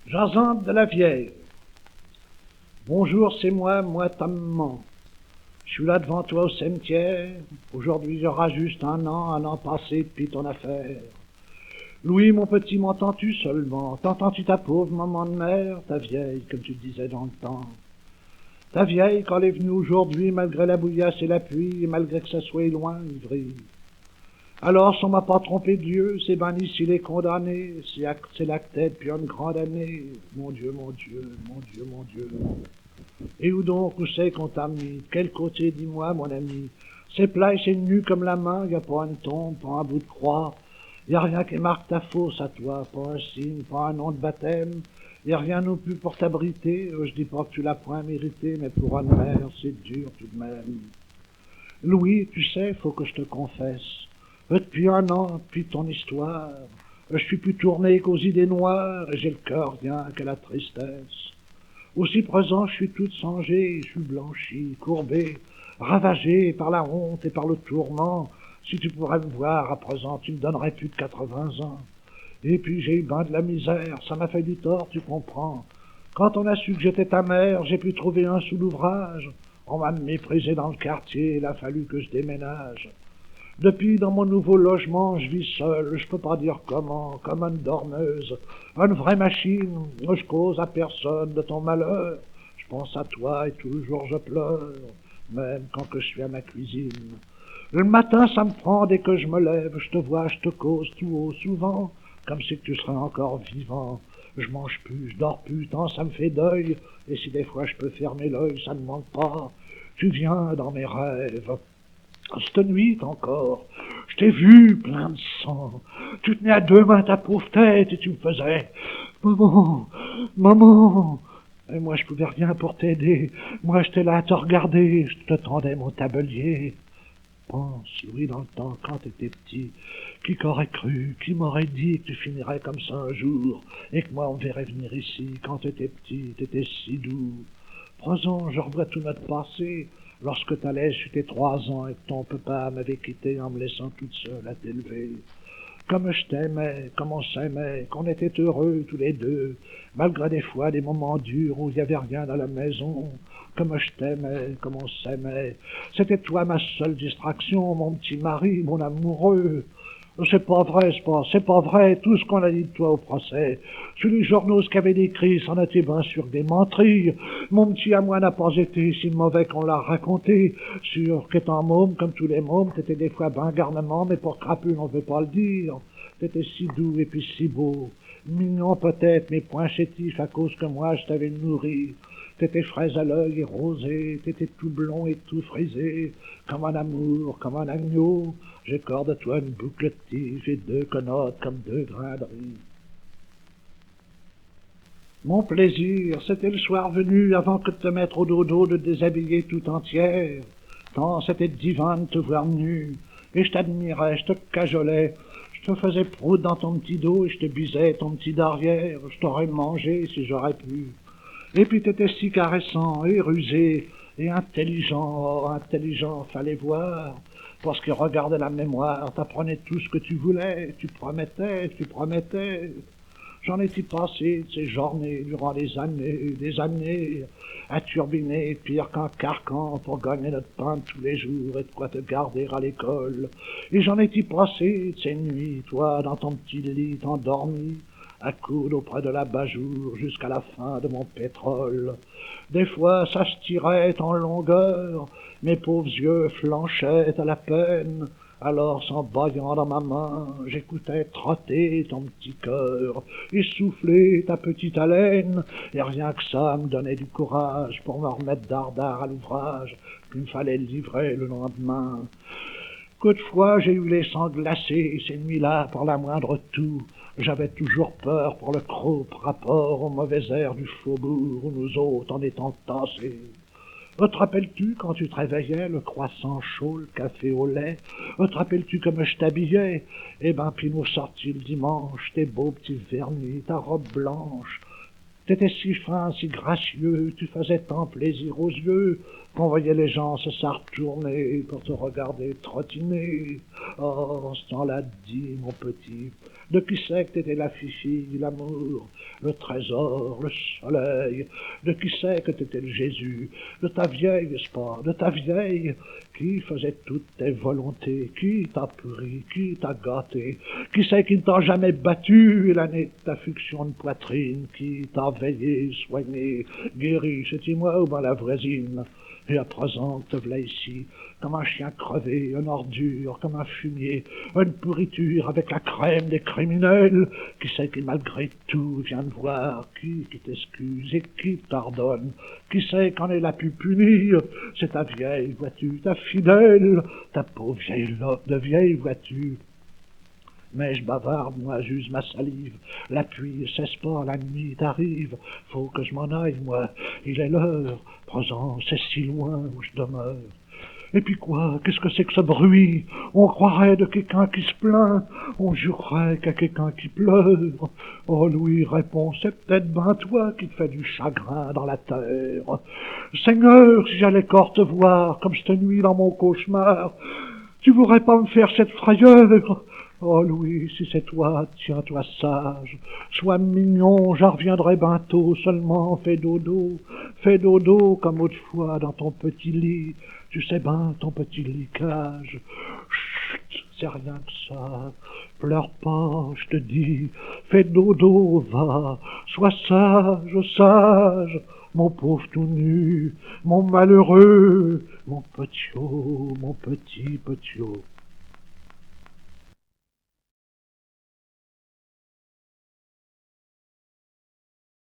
Jasante de la vieille. Bonjour, c'est moi ta maman. Je suis là devant toi au cimetière. Aujourd'hui, il y aura juste un an passé depuis ton affaire. Louis, mon petit, m'entends-tu seulement? T'entends-tu ta pauvre maman de mère, ta vieille, comme tu disais dans le temps? Ta vieille, quand elle est venue aujourd'hui, malgré la bouillasse et la pluie, et malgré que ça soit loin, Ivry. Alors, si on m'a pas trompé de Dieu, c'est ben ici les condamnés, c'est la tête puis une grande année. Mon Dieu, mon Dieu, mon Dieu, mon Dieu. Et où donc, où c'est qu'on t'a mis? Quel côté, dis-moi, mon ami? C'est plat et c'est nu comme la main, y a pas une tombe, pas un bout de croix. Y a rien qui marque ta fosse à toi, pas un signe, pas un nom de baptême. Y a rien non plus pour t'abriter. Je dis pas que tu l'as point mérité, mais pour une mère, c'est dur tout de même. Louis, tu sais, faut que je te confesse. Depuis un an, depuis ton histoire, je suis plus tourné qu'aux idées noires, et j'ai le cœur rien que la tristesse. Aussi présent, je suis toute sangée, je suis blanchi, courbé, ravagé par la honte et par le tourment. Si tu pourrais me voir à présent, tu me donnerais plus de 80 ans. Et puis j'ai eu ben de la misère, ça m'a fait du tort, tu comprends. Quand on a su que j'étais ta mère, j'ai pu trouver un sous l'ouvrage. On m'a méprisé dans le quartier, il a fallu que je déménage. Depuis, dans mon nouveau logement, je vis seul, je peux pas dire comment, comme une dormeuse, une vraie machine, je cause à personne de ton malheur. Je pense à toi et tous les jours je pleure, même quand que je suis à ma cuisine. Le matin, ça me prend dès que je me lève, je te vois, je te cause tout haut, souvent, comme si tu serais encore vivant. Je mange plus, je dors plus, tant ça me fait deuil, et si des fois je peux fermer l'œil, ça ne manque pas. Tu viens dans mes rêves. Cette nuit encore, je t'ai vu plein de sang. Tu tenais à deux mains ta pauvre tête et tu me faisais « Maman, maman !» Et moi, je pouvais rien pour t'aider. Moi, j'étais là à te regarder. Je te tendais mon tabelier. Pense, Louis, dans le temps, quand t'étais petit, qui qu'aurait cru, qui m'aurait dit que tu finirais comme ça un jour, et que moi, on me verrait venir ici, quand t'étais petit, t'étais si doux. Présent, je revois tout notre passé, lorsque t'allais sur tes 3 ans et que ton papa m'avait quitté en me laissant toute seule à t'élever. Comme je t'aimais, comme on s'aimait, qu'on était heureux tous les deux, malgré des fois des moments durs où il n'y avait rien dans la maison. Comme je t'aimais, comme on s'aimait. C'était toi ma seule distraction, mon petit mari, mon amoureux. C'est pas vrai, c'est pas vrai, tout ce qu'on a dit de toi au procès. Sur les journaux, ce qu'avait décrit, c'en était bien sûr des menteries. Mon petit à moi n'a pas été si mauvais qu'on l'a raconté. Sûr qu'étant môme, comme tous les mômes, t'étais des fois ben garnement, mais pour crapule, on veut pas le dire. T'étais si doux et puis si beau. Mignon peut-être, mais point chétif à cause que moi je t'avais nourri. T'étais fraise à l'œil et rosé, t'étais tout blond et tout frisé, comme un amour, comme un agneau. J'ai corps de toi une boucle de tige et 2 connotes comme 2 grains de riz. Mon plaisir, c'était le soir venu, avant que de te mettre au dodo, de te déshabiller tout entière. Tant c'était divin de te voir nu, et je t'admirais, je te cajolais, je te faisais prout dans ton petit dos et je te bisais ton petit derrière, je t'aurais mangé si j'aurais pu. Et puis t'étais si caressant et rusé et intelligent, oh, intelligent, fallait voir. Parce que regardait la mémoire, t'apprenais tout ce que tu voulais, tu promettais, tu promettais. J'en étais passé de ces journées durant des années, à turbiner pire qu'un carcan pour gagner notre pain de tous les jours et de quoi te garder à l'école. Et j'en étais passé de ces nuits, toi, dans ton petit lit, endormi, à coudre auprès de l'abat-jour jusqu'à la fin de mon pétrole. Des fois, ça se tirait en longueur, mes pauvres yeux flanchaient à la peine. Alors, s'embaillant dans ma main, j'écoutais trotter ton petit cœur, et souffler ta petite haleine, et rien que ça me donnait du courage pour me remettre dardard à l'ouvrage qu'il me fallait livrer le lendemain. Peu de fois j'ai eu les sangs glacés, ces nuits-là, pour la moindre toux. J'avais toujours peur pour le croc rapport au mauvais air du faubourg où nous autres en étant tassés. Te rappelles-tu quand tu te réveillais, le croissant chaud, le café au lait? Te rappelles-tu comme je t'habillais? Eh ben, puis nous sortis le dimanche, tes beaux petits vernis, ta robe blanche. T'étais si fin, si gracieux, tu faisais tant plaisir aux yeux, qu'on voyait les gens se retourner pour te regarder trottiner. Oh, ce temps-là, dis, mon petit, de qui c'est que t'étais la fifi, l'amour, le trésor, le soleil, de qui c'est que t'étais le Jésus, de ta vieille, n'est-ce pas, de ta vieille, qui faisait toutes tes volontés, qui t'a puri, qui t'a gâté, qui c'est qui ne t'a jamais battu, l'année de ta fuction de poitrine, qui t'a veillé, soigné, guéri, c'est-il moi ou ben la voisine? Et à présent, te v'là ici, comme un chien crevé, une ordure, comme un fumier, une pourriture avec la crème des criminels. Qui sait qui, malgré tout, vient te voir, qui t'excuse et qui pardonne? Qui sait qu'en elle a pu punir? C'est ta vieille, vois-tu, ta fidèle, ta pauvre vieille loque de vieille, vois-tu. Mais je bavarde, moi, j'use ma salive. La pluie cesse pas, la nuit t'arrive. Faut que je m'en aille, moi. Il est l'heure. Présent, c'est si loin où je demeure. Et puis quoi? Qu'est-ce que c'est que ce bruit? On croirait de quelqu'un qui se plaint. On jurerait qu'il y a quelqu'un qui pleure. Oh, Louis, réponds, c'est peut-être ben toi qui te fais du chagrin dans la terre. Seigneur, si j'allais corps te voir, comme cette nuit dans mon cauchemar, tu voudrais pas me faire cette frayeur? Oh Louis, si c'est toi, tiens-toi sage, sois mignon, j'en reviendrai bientôt, seulement fais dodo comme autrefois dans ton petit lit, tu sais ben, ton petit lit cage. Chut, c'est rien que ça, pleure pas, je te dis, fais dodo, va, sois sage, sage, mon pauvre tout nu, mon malheureux, mon petit